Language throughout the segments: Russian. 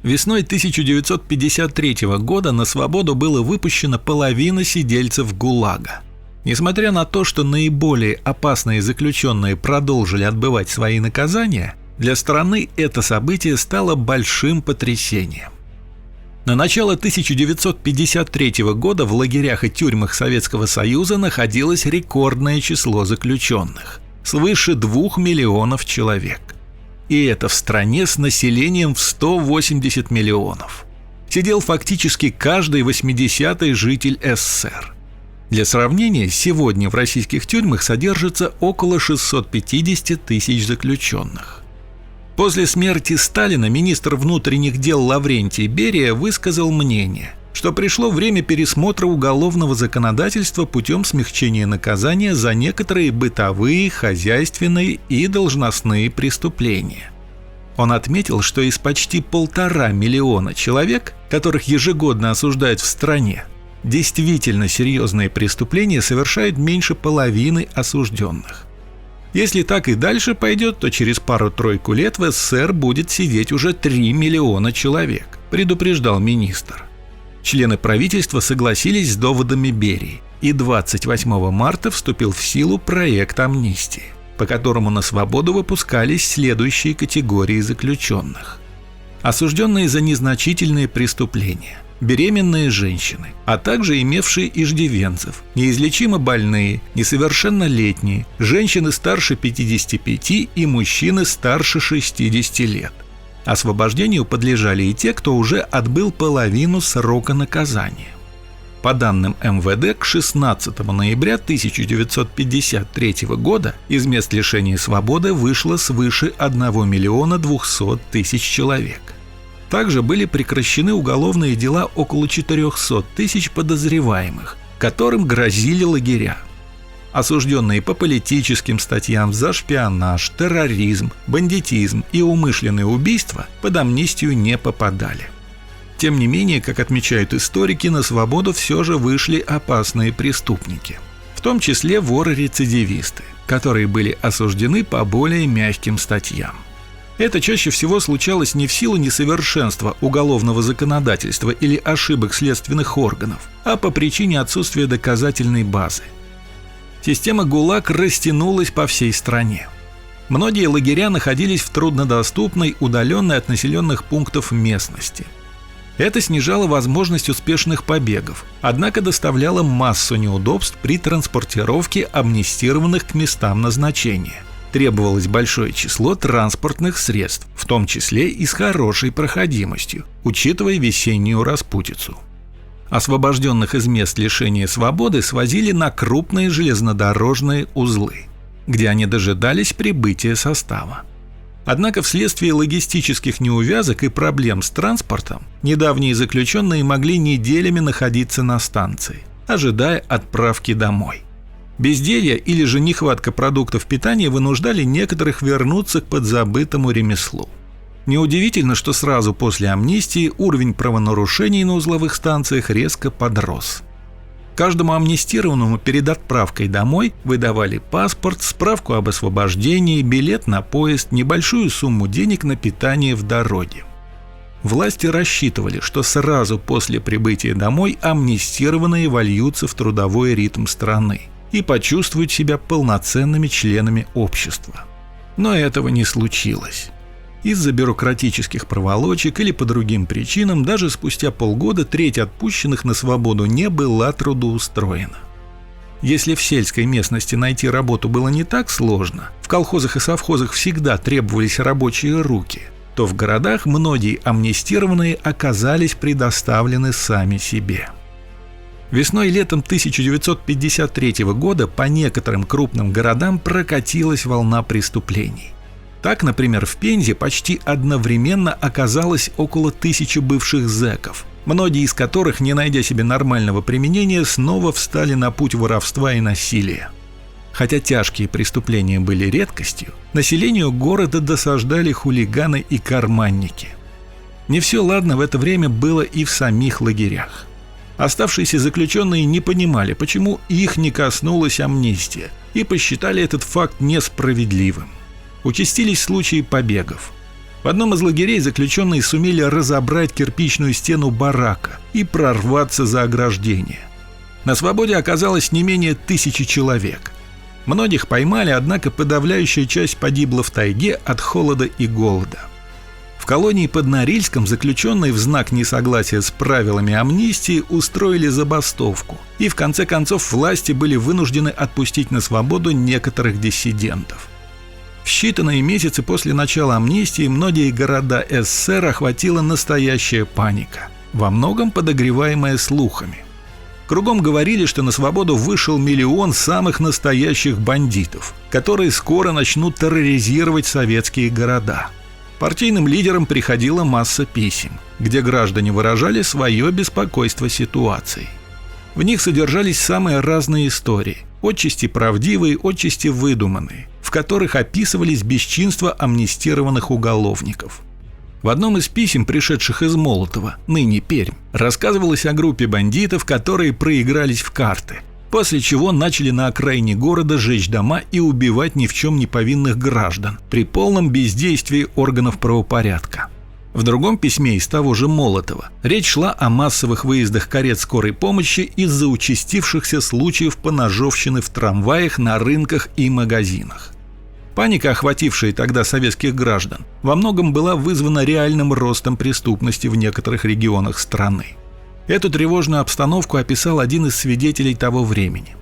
Весной 1953 года на свободу было выпущено половина сидельцев ГУЛАГа. Несмотря на то, что наиболее опасные заключенные продолжили отбывать свои наказания, для страны это событие стало большим потрясением. На начало 1953 года в лагерях и тюрьмах Советского Союза находилось рекордное число заключенных – свыше 2 миллионов человек. И это в стране с населением в 180 миллионов. Сидел фактически каждый 80-й житель СССР. Для сравнения, сегодня в российских тюрьмах содержится около 650 тысяч заключенных. После смерти Сталина министр внутренних дел Лаврентий Берия высказал мнение, что пришло время пересмотра уголовного законодательства путем смягчения наказания за некоторые бытовые, хозяйственные и должностные преступления. Он отметил, что из почти 1,5 миллиона человек, которых ежегодно осуждают в стране, действительно серьезные преступления совершают меньше половины осужденных. Если так и дальше пойдет, то через пару-тройку лет в СССР будет сидеть уже 3 миллиона человек, предупреждал министр. Члены правительства согласились с доводами Берии, и 28 марта вступил в силу проект амнистии, по которому на свободу выпускались следующие категории заключенных. Осужденные за незначительные преступления, беременные женщины, а также имевшие иждивенцев, неизлечимо больные, несовершеннолетние, женщины старше 55 и мужчины старше 60 лет. Освобождению подлежали и те, кто уже отбыл половину срока наказания. По данным МВД, к 16 ноября 1953 года из мест лишения свободы вышло свыше 1 миллиона 200 тысяч человек. Также были прекращены уголовные дела около 400 тысяч подозреваемых, которым грозили лагеря. Осужденные по политическим статьям за шпионаж, терроризм, бандитизм и умышленное убийство под амнистию не попадали. Тем не менее, как отмечают историки, на свободу все же вышли опасные преступники, в том числе воры-рецидивисты, которые были осуждены по более мягким статьям. Это чаще всего случалось не в силу несовершенства уголовного законодательства или ошибок следственных органов, а по причине отсутствия доказательной базы. Система ГУЛАГ растянулась по всей стране. Многие лагеря находились в труднодоступной, удаленной от населенных пунктов местности. Это снижало возможность успешных побегов, однако доставляло массу неудобств при транспортировке амнистированных к местам назначения. Требовалось большое число транспортных средств, в том числе и с хорошей проходимостью, учитывая весеннюю распутицу. Освобожденных из мест лишения свободы свозили на крупные железнодорожные узлы, где они дожидались прибытия состава. Однако вследствие логистических неувязок и проблем с транспортом недавние заключенные могли неделями находиться на станции, ожидая отправки домой. Безделье или же нехватка продуктов питания вынуждали некоторых вернуться к подзабытому ремеслу. Неудивительно, что сразу после амнистии уровень правонарушений на узловых станциях резко подрос. Каждому амнистированному перед отправкой домой выдавали паспорт, справку об освобождении, билет на поезд, небольшую сумму денег на питание в дороге. Власти рассчитывали, что сразу после прибытия домой амнистированные вольются в трудовой ритм страны и почувствуют себя полноценными членами общества. Но этого не случилось. Из-за бюрократических проволочек или по другим причинам даже спустя полгода треть отпущенных на свободу не была трудоустроена. Если в сельской местности найти работу было не так сложно, в колхозах и совхозах всегда требовались рабочие руки, то в городах многие амнистированные оказались предоставлены сами себе. Весной и летом 1953 года по некоторым крупным городам прокатилась волна преступлений. Так, например, в Пензе почти одновременно оказалось около 1000 бывших зэков, многие из которых, не найдя себе нормального применения, снова встали на путь воровства и насилия. Хотя тяжкие преступления были редкостью, населению города досаждали хулиганы и карманники. Не все ладно в это время было и в самих лагерях. Оставшиеся заключенные не понимали, почему их не коснулась амнистия, и посчитали этот факт несправедливым. Участились случаи побегов. В одном из лагерей заключенные сумели разобрать кирпичную стену барака и прорваться за ограждение. На свободе оказалось не менее 1000 человек. Многих поймали, однако подавляющая часть погибла в тайге от холода и голода. В колонии под Норильском заключенные в знак несогласия с правилами амнистии устроили забастовку, и в конце концов власти были вынуждены отпустить на свободу некоторых диссидентов. В считанные месяцы после начала амнистии многие города СССР охватила настоящая паника, во многом подогреваемая слухами. Кругом говорили, что на свободу вышел миллион самых настоящих бандитов, которые скоро начнут терроризировать советские города. Партийным лидерам приходила масса писем, где граждане выражали свое беспокойство ситуацией. В них содержались самые разные истории, отчасти правдивые, отчасти выдуманные, в которых описывались бесчинства амнистированных уголовников. В одном из писем, пришедших из Молотова, ныне Пермь, рассказывалось о группе бандитов, которые проигрались в карты, после чего начали на окраине города жечь дома и убивать ни в чем не повинных граждан при полном бездействии органов правопорядка. В другом письме из того же Молотова речь шла о массовых выездах карет скорой помощи из-за участившихся случаев поножовщины в трамваях, на рынках и магазинах. Паника, охватившая тогда советских граждан, во многом была вызвана реальным ростом преступности в некоторых регионах страны. Эту тревожную обстановку описал один из свидетелей того времени.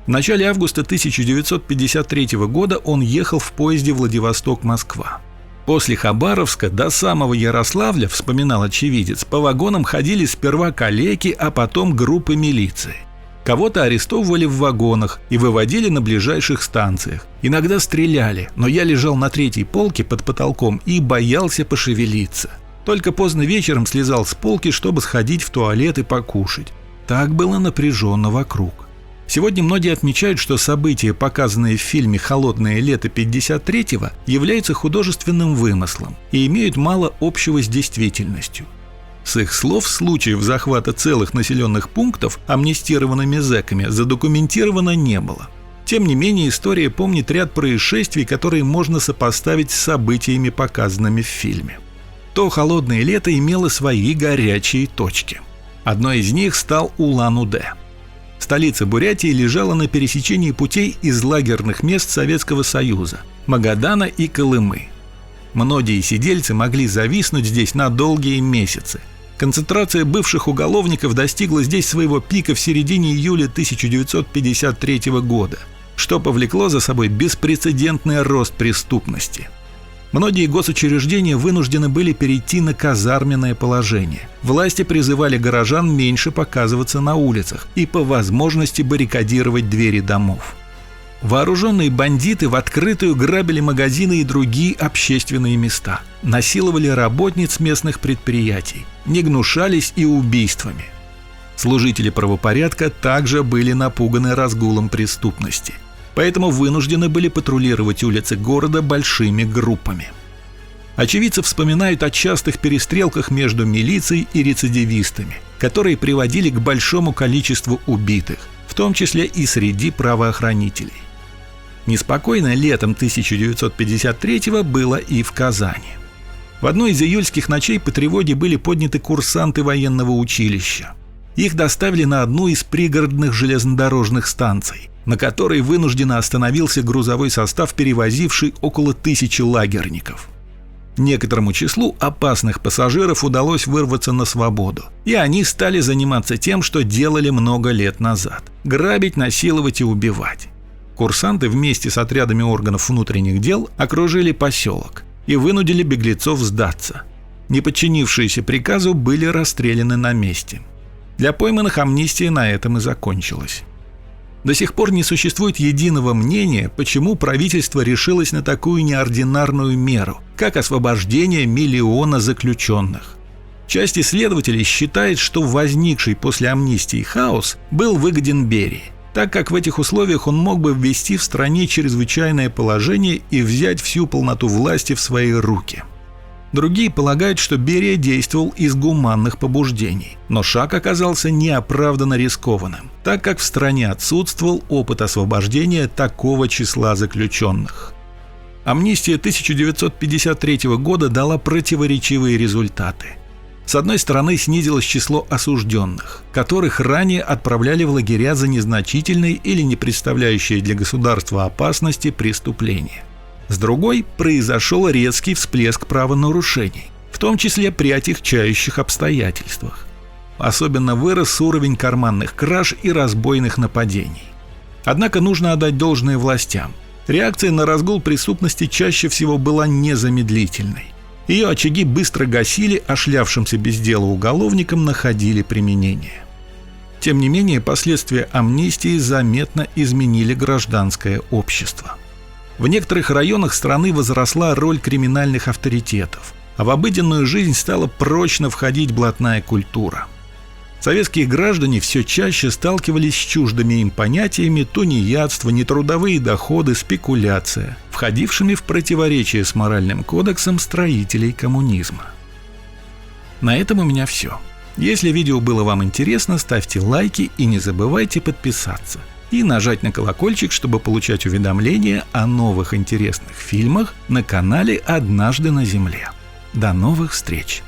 В начале августа 1953 года он ехал в поезде Владивосток-Москва. После Хабаровска до самого Ярославля, вспоминал очевидец, по вагонам ходили сперва калеки, а потом группы милиции. Кого-то арестовывали в вагонах и выводили на ближайших станциях. Иногда стреляли, но я лежал на 3-й полке под потолком и боялся пошевелиться. Только поздно вечером слезал с полки, чтобы сходить в туалет и покушать. Так было напряженно вокруг. Сегодня многие отмечают, что события, показанные в фильме «Холодное лето 53-го», являются художественным вымыслом и имеют мало общего с действительностью. С их слов, случаев захвата целых населенных пунктов амнистированными зэками задокументировано не было. Тем не менее, история помнит ряд происшествий, которые можно сопоставить с событиями, показанными в фильме. То «Холодное лето» имело свои горячие точки. Одной из них стал Улан-Удэ. Столица Бурятии лежала на пересечении путей из лагерных мест Советского Союза – Магадана и Колымы. Многие сидельцы могли зависнуть здесь на долгие месяцы. Концентрация бывших уголовников достигла здесь своего пика в середине июля 1953 года, что повлекло за собой беспрецедентный рост преступности. Многие госучреждения вынуждены были перейти на казарменное положение. Власти призывали горожан меньше показываться на улицах и по возможности баррикадировать двери домов. Вооруженные бандиты в открытую грабили магазины и другие общественные места, насиловали работниц местных предприятий, не гнушались и убийствами. Служители правопорядка также были напуганы разгулом преступности, поэтому вынуждены были патрулировать улицы города большими группами. Очевидцы вспоминают о частых перестрелках между милицией и рецидивистами, которые приводили к большому количеству убитых, в том числе и среди правоохранителей. Неспокойно летом 1953-го было и в Казани. В одной из июльских ночей по тревоге были подняты курсанты военного училища. Их доставили на одну из пригородных железнодорожных станций, на которой вынужденно остановился грузовой состав, перевозивший около 1000 лагерников. Некоторому числу опасных пассажиров удалось вырваться на свободу, и они стали заниматься тем, что делали много лет назад – грабить, насиловать и убивать. Курсанты вместе с отрядами органов внутренних дел окружили поселок и вынудили беглецов сдаться. Неподчинившиеся приказу были расстреляны на месте. Для пойманных амнистия на этом и закончилась. До сих пор не существует единого мнения, почему правительство решилось на такую неординарную меру, как освобождение миллиона заключенных. Часть исследователей считает, что возникший после амнистии хаос был выгоден Берии, так как в этих условиях он мог бы ввести в стране чрезвычайное положение и взять всю полноту власти в свои руки. Другие полагают, что Берия действовал из гуманных побуждений, но шаг оказался неоправданно рискованным, так как в стране отсутствовал опыт освобождения такого числа заключенных. Амнистия 1953 года дала противоречивые результаты. С одной стороны, снизилось число осужденных, которых ранее отправляли в лагеря за незначительные или не представляющие для государства опасности преступления. С другой, произошел резкий всплеск правонарушений, в том числе при отягчающих обстоятельствах. Особенно вырос уровень карманных краж и разбойных нападений. Однако нужно отдать должное властям. Реакция на разгул преступности чаще всего была незамедлительной. Ее очаги быстро гасили, а шлявшимся без дела уголовникам находили применение. Тем не менее, последствия амнистии заметно изменили гражданское общество. В некоторых районах страны возросла роль криминальных авторитетов, а в обыденную жизнь стала прочно входить блатная культура. Советские граждане все чаще сталкивались с чуждыми им понятиями тунеядство, нетрудовые доходы, спекуляция, входившими в противоречие с моральным кодексом строителей коммунизма. На этом у меня все. Если видео было вам интересно, ставьте лайки и не забывайте подписаться и нажать на колокольчик, чтобы получать уведомления о новых интересных фильмах на канале «Однажды на Земле». До новых встреч!